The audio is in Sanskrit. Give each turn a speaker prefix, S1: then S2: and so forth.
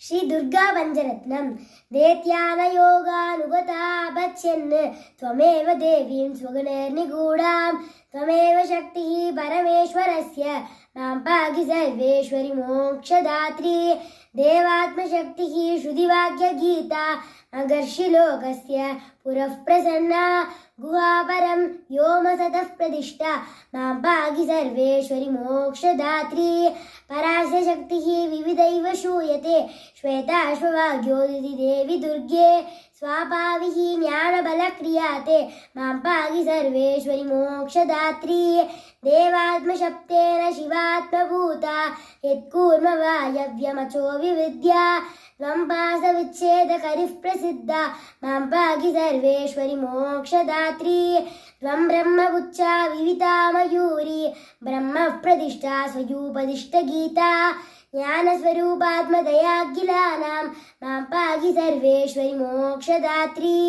S1: श्री दुर्गा पञ्चरत्नं दैत्यानयोगानुगता पश्यन् त्वमेव देवीं स्वगुणैर्निगूढां त्वमेव शक्तिः परमेश्वरस्य मां पाहि सर्वेश्वरि मोक्षदात्री देवात्मशक्तिः श्रुतिवाक्यगीता अगर्षिलोकस्य पुरः प्रसन्ना गुहापरं व्योमसतः प्रतिष्ठा मां पाहि सर्वेश्वरि मोक्षदात्री परास्य शक्तिः विविधैव श्रूयते श्वेताश्ववाग्योदिति देवि दुर्गे स्वापाविः ज्ञानबलक्रियाते मां पाहि सर्वेश्वरि मोक्षदात्री देवात्मशब्देन शिवात्मभूता यत्कूर्मवायव्यमचो विविद्या त्वं पाशविच्छेदकरिः प्रसिद्धा मां पाहि सर्वेश्वरि मोक्षदात्री त्वं ब्रह्मपुच्छा विविता मयूरी ब्रह्मः प्रतिष्ठा स्वयूपदिष्टगीता ज्ञानस्वरूपात्मदयाखिलानां मां पाहि सर्वेश्वरि मोक्षदात्री।